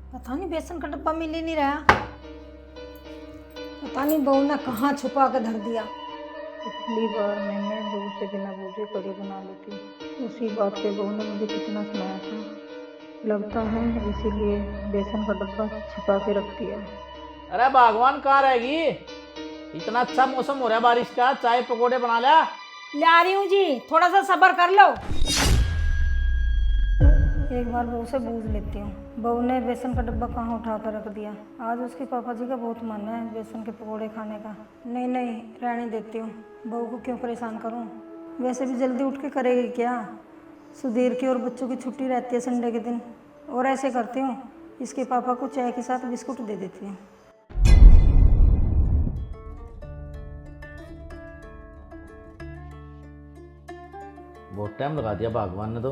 पता नहीं बेसन का डब्बा मिल ही नहीं रहा। पता नहीं बहू ने कहाँ छुपा के धर दिया। पिछली बार मैंने बहू से बिना पूछे कड़ी बना ली थी, उसी बात पे बहू ने मुझे कितना सुनाया था। लगता है इसीलिए बेसन का डब्बा छिपा के रख दिया। अरे भगवान कहाँ रहेगी? इतना अच्छा मौसम हो रहा है बारिश का, चाय पकोड़े बना लिया। ला रही हूँ जी, थोड़ा सा सब्र कर लो। एक बार बहू से पूछ लेती हूँ, बहू ने बेसन का डब्बा कहाँ उठा कर रख दिया। आज उसके पापा जी का बहुत मन है बेसन के पकोड़े खाने का। नहीं नहीं, रहने देती हूँ, बहू को क्यों परेशान करूँ। वैसे भी जल्दी उठ के करेगी क्या, सुधीर की और बच्चों की छुट्टी रहती है संडे के दिन। और ऐसे करती हूँ, इसके पापा को चाय के साथ बिस्कुट दे देती हूँ। बहुत टाइम लगा दिया भगवान ने तो।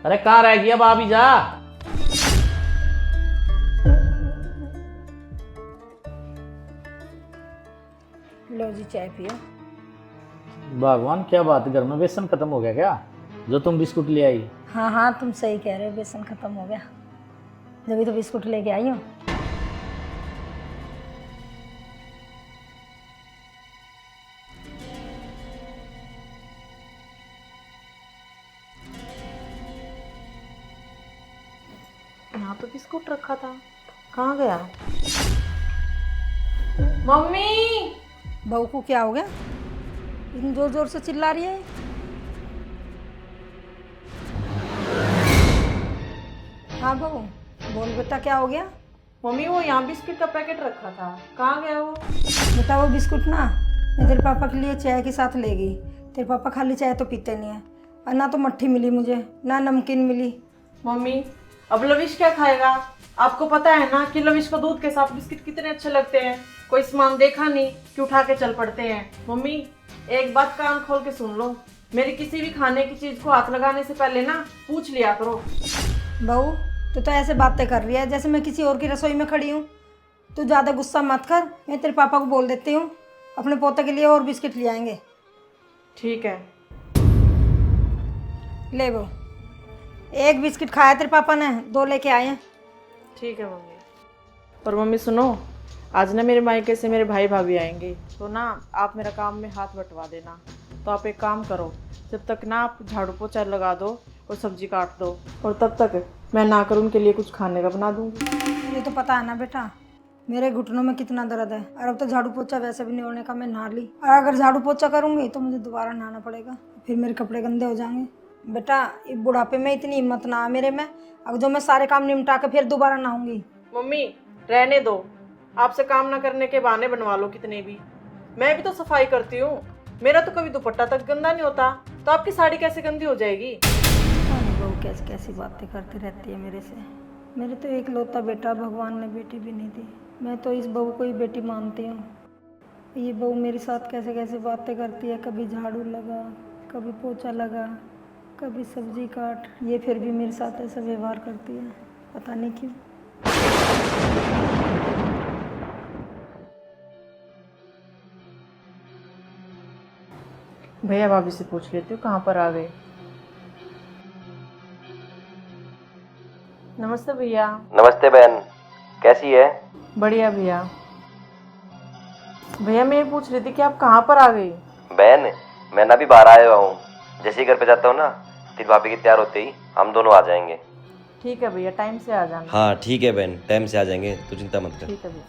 अरे कहाँ रह गया भाभी जा? लो जी चाय पियो। भगवान क्या बात है, घर में बेसन खत्म हो गया क्या जो तुम बिस्कुट ले आई? हाँ हाँ, तुम सही कह रहे हो, बेसन खत्म हो गया, जब तो बिस्कुट लेके आई हूँ। यहाँ तो बिस्कुट रखा था, कहाँ गया? मम्मी! बहू को क्या हो गया, इतनी जोर जोर से चिल्ला रही है? हाँ बहू बोल बेटा, क्या हो गया? मम्मी वो यहाँ बिस्किट का पैकेट रखा था, कहाँ गया वो? बेटा वो बिस्कुट ना मैं तेरे पापा के लिए चाय के साथ ले गई। तेरे पापा खाली चाय तो पीते नहीं है, और ना तो मट्ठी मिली मुझे, ना नमकीन मिली। मम्मी अब लविश क्या खाएगा? आपको पता है ना कि लविश को दूध के साथ बिस्किट कितने अच्छे लगते हैं। कोई सामान देखा नहीं कि उठा के चल पड़ते हैं। मम्मी एक बात कान खोल के सुन लो, मेरी किसी भी खाने की चीज को हाथ लगाने से पहले ना पूछ लिया करो। बहू तू तो ऐसे बातें कर रही है जैसे मैं किसी और की रसोई में खड़ी हूँ। तू ज़्यादा गुस्सा मत कर, मैं तेरे पापा को बोल देती हूँ, अपने पोते के लिए और बिस्किट ले आएंगे। ठीक है। ले बहू, एक बिस्किट खाया तेरे पापा ने, दो लेके आए हैं। ठीक है मम्मी। और मम्मी सुनो, आज ना मेरे मायके से मेरे भाई भाभी आएंगे, तो ना आप मेरा काम में हाथ बंटवा देना। तो आप एक काम करो, जब तक ना आप झाड़ू पोछा लगा दो और सब्जी काट दो, और तब तक मैं ना कर उनके लिए कुछ खाने का बना दूंगी। ये तो पता है ना बेटा, मेरे घुटनों में कितना दर्द है, और अब तो झाड़ू पोछा वैसे भी नहीं होने का, मैं नहा ली। और अगर झाड़ू पोछा करूँगी तो मुझे दोबारा नहाना पड़ेगा, फिर मेरे कपड़े गंदे हो जाएंगे। बेटा इस बुढ़ापे में इतनी हिम्मत ना है मेरे में, अब जो मैं सारे काम निपटा के फिर दोबारा नहाऊंगी। मम्मी रहने दो, आपसे काम ना करने के बहाने बनवा लो कितने भी। मैं भी तो सफाई करती हूँ, मेरा तो कभी दुपट्टा तक गंदा नहीं होता, तो आपकी साड़ी कैसे गंदी हो जाएगी? अरे बहू कैसी कैसी बातें करती रहती है मेरे से। मेरे तो एक लौता बेटा, भगवान ने बेटी भी नहीं दी, मैं तो इस बहू को ही बेटी मानती हूँ। ये बहू मेरे साथ कैसे कैसे बातें करती है, कभी झाड़ू लगा, कभी पोछा लगा, कभी सब्जी काट, ये फिर भी मेरे साथ ऐसा व्यवहार करती है, पता नहीं क्यों। भैया भाभी से पूछ लेती हूँ कहाँ पर आ गए। नमस्ते भैया। नमस्ते बहन, कैसी है? बढ़िया भैया। भैया मैं ये पूछ रही थी कि आप कहाँ पर आ गई? बहन मैं ना भी बाहर आया हुआ हूँ, जैसे ही घर पे जाता हूँ ना, तेरी भाभी के तैयार होते ही हम दोनों आ जाएंगे। ठीक है भैया, टाइम से आ जाना। हाँ ठीक है बहन, टाइम से आ जाएंगे, तू चिंता मत कर। ठीक है भैया।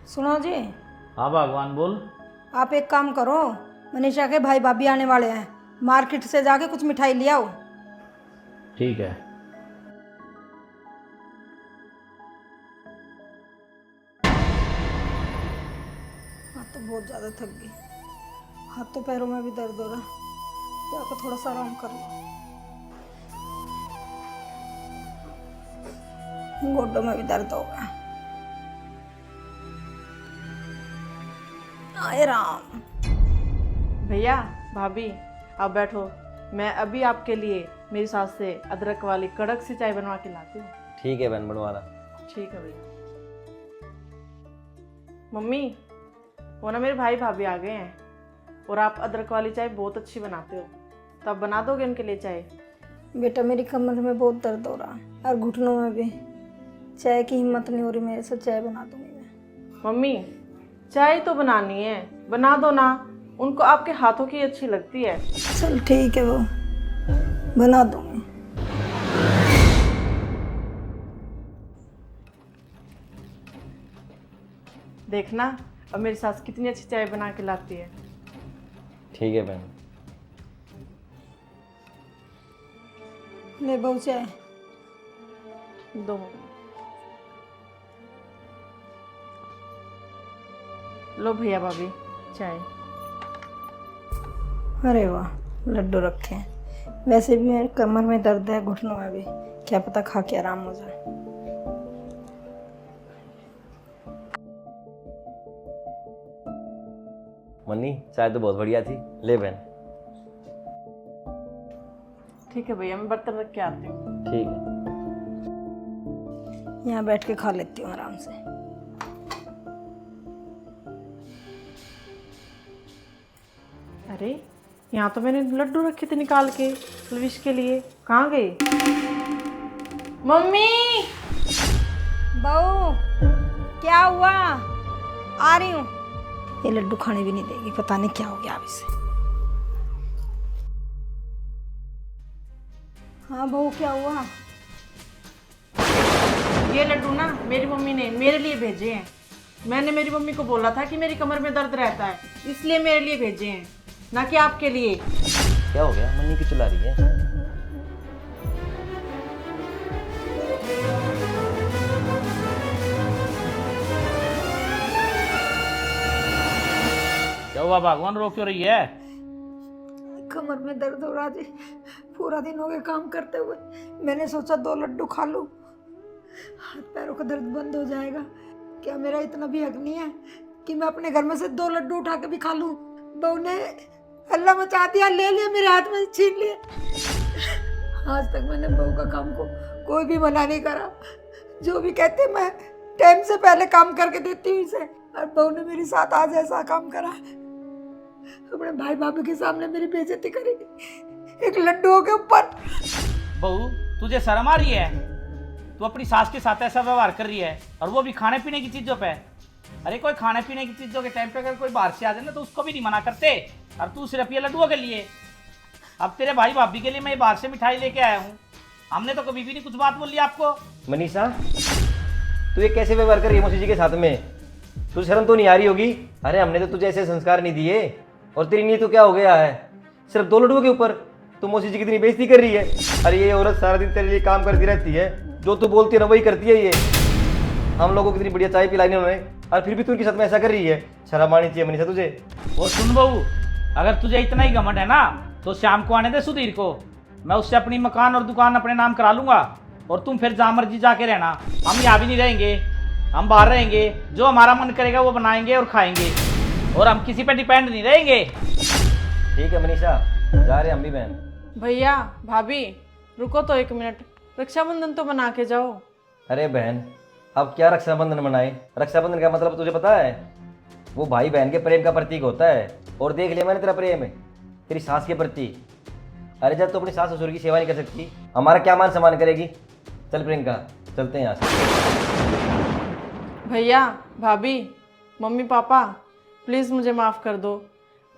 सुनो जी, हाँ भगवान बोल। आप एक काम करो, मनीषा के भाई भाभी आने वाले हैं, मार्केट से जाके कुछ मिठाई ले आओ। ठीक है। हाँ तो बहुत ज़्यादा थक गई, हाथ तो पैरों में भी दर्द हो रहा, जाकर थोड़ा सा आराम कर लो, गोड्डों में भी दर्द हो गया। आए राम। भैया भाभी आप बैठो, मैं अभी आपके लिए मेरी सास से अदरक वाली कड़क सी चाय बनवा के लाती हूँ। ठीक है बहन, बनवा ला। ठीक है भैया। मम्मी वो ना मेरे भाई भाभी आ गए हैं, और आप अदरक वाली चाय बहुत अच्छी बनाते हो, तो आप बना दोगे उनके लिए चाय? बेटा मेरी कमर में बहुत दर्द हो रहा है और घुटनों में भी, चाय की हिम्मत नहीं हो रही मेरे से, चाय बना दूंगी मैं। मम्मी चाय तो बनानी है, बना दो ना, उनको आपके हाथों की अच्छी लगती है। चल ठीक है, वो बना दूंगी। देखना अब मेरी सास कितनी अच्छी चाय बना के लाती है। ठीक है बहन। ले बहू चाय। दो मम्मी। लो भैया भाभी चाय। अरे वाह, लड्डू रखे हैं। वैसे भी मेरे कमर में दर्द है, घुटनों में भी, क्या पता खा के आराम हो जाए। मन्नी चाय तो बहुत बढ़िया थी, ले बहन। ठीक है भैया, मैं बर्तन रख के आती हूँ। ठीक है। यहाँ बैठ के खा लेती हूँ आराम से। अरे यहाँ तो मैंने लड्डू रखे थे निकाल के लविश के लिए, कहाँ गए? मम्मी! बहू क्या हुआ? आ रही हूँ। ये लड्डू खाने भी नहीं देगी, पता नहीं क्या हो गया अब इसे। हाँ बहू क्या हुआ? ये लड्डू ना मेरी मम्मी ने मेरे लिए भेजे हैं। मैंने मेरी मम्मी को बोला था कि मेरी कमर में दर्द रहता है, इसलिए मेरे लिए भेजे हैं, ना कि आपके लिए। क्या हो गया? मन्नी की चिल्ला रही है। क्या हुआ भगवान, रो क्यों रही है? कमर में दर्द हो रहा जी, पूरा दिन हो गया काम करते हुए। मैंने सोचा 2 लड्डू खा लूं, हाथ पैरों का दर्द बंद हो जाएगा। क्या मेरा इतना भी हक नहीं है कि मैं अपने घर में से 2 लड्डू उठा के भी खा लूं? बहू ने अल्लाह मचा दिया, ले लिया मेरे हाथ में, छीन लिए। आज तक मैंने बहू का काम को कोई भी मना नहीं करा। जो भी कहते मैं टाइम से पहले काम करके देती हूँ इसे, और बहू ने मेरे साथ आज ऐसा काम करा। अपने भाई भाभी के सामने मेरी बेइज्जती करेगी, एक लड्डुओं के ऊपर। बहू तुझे शर्म आ रही है? तू अपनी सास के साथ ऐसा व्यवहार कर रही है, और वो भी खाने पीने की चीजों पे। अरे कोई खाने पीने की चीजों के टाइम पे अगर कोई बाहर से आ जाए ना तो उसको भी नहीं मना करते, और तू सिर्फ ये लड्डुओं के लिए। अब तेरे भाई भाभी के लिए मैं बाहर से मिठाई लेके आया हूँ, हमने तो कभी भी नहीं कुछ बात बोली आपको। मनीषा तू ये कैसे व्यवहार कर रही है मौसी जी के साथ में? तुझे शर्म तो नहीं आ रही होगी? अरे हमने तो तुझे ऐसे संस्कार नहीं दिए, और तेरी नीयत तो क्या हो गया है? सिर्फ 2 लड्डुओं के ऊपर तू मौसी जी की इतनी बेइज्जती कर रही है। अरे ये औरत सारा दिन तेरे लिए काम करती रहती है, जो तू बोलती है ना वही करती है। ये हम लोगों को कितनी बढ़िया चाय पिलाई उन्होंने, और फिर भी तू उनके साथ में ऐसा कर रही है। शर्म आनी चाहिए मनीषा तुझे। वो सुन बहू, अगर तुझे इतना ही घमंड है ना तो शाम को आने दे सुधीर को, मैं उससे अपनी मकान और दुकान अपने नाम करा लूंगा, और तुम फिर जहाँ मर्जी जाके रहना। हम यहाँ भी नहीं रहेंगे, हम बाहर रहेंगे, जो हमारा मन करेगा वो बनाएंगे और खाएंगे, और हम किसी पे डिपेंड नहीं रहेंगे। ठीक है मनीषा, जा रहे हम भी बहन। भैया भाभी रुको तो 1 मिनट, रक्षाबंधन तो बना के जाओ। अरे बहन अब क्या रक्षाबंधन मनाए? रक्षाबंधन का मतलब तुझे पता है? वो भाई बहन के प्रेम का प्रतीक होता है, और देख लिया मैंने तेरा प्रेम है तेरी सास के प्रति। अरे जब तो अपनी सास ससुर की सेवा नहीं कर सकती, हमारा क्या मान सम्मान करेगी? चल प्रियंका चलते हैं यहाँ से। भैया भाभी मम्मी पापा प्लीज़ मुझे माफ़ कर दो,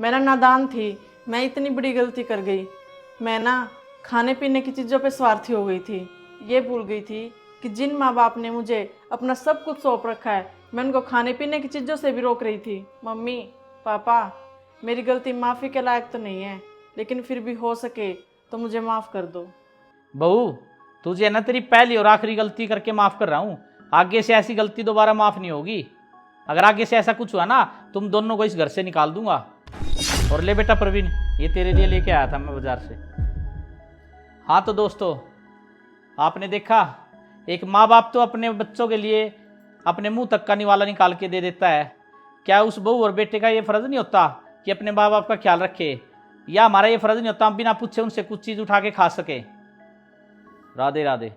मैं ना नादान थी, मैं इतनी बड़ी गलती कर गई। मैं ना खाने पीने की चीज़ों पे स्वार्थी हो गई थी, ये भूल गई थी कि जिन माँ बाप ने मुझे अपना सब कुछ सौंप रखा है, मैं उनको खाने पीने की चीज़ों से भी रोक रही थी। मम्मी पापा मेरी गलती माफ़ी के लायक तो नहीं है, लेकिन फिर भी हो सके तो मुझे माफ़ कर दो। बहू तुझे ना तेरी पहली और आखिरी गलती करके माफ़ कर रहा हूँ, आगे से ऐसी गलती दोबारा माफ़ नहीं होगी। अगर आगे से ऐसा कुछ हुआ ना तुम दोनों को इस घर से निकाल दूंगा। और ले बेटा प्रवीण, ये तेरे लिए लेके आया था मैं बाजार से। हाँ तो दोस्तों आपने देखा, एक माँ बाप तो अपने बच्चों के लिए अपने मुंह तक का निवाला निकाल के दे देता है। क्या उस बहू और बेटे का ये फ़र्ज़ नहीं होता कि अपने माँ बाप का ख्याल रखे? या हमारा ये फ़र्ज़ नहीं होता हम बिना पूछे उनसे कुछ चीज़ उठा के खा सके? राधे राधे।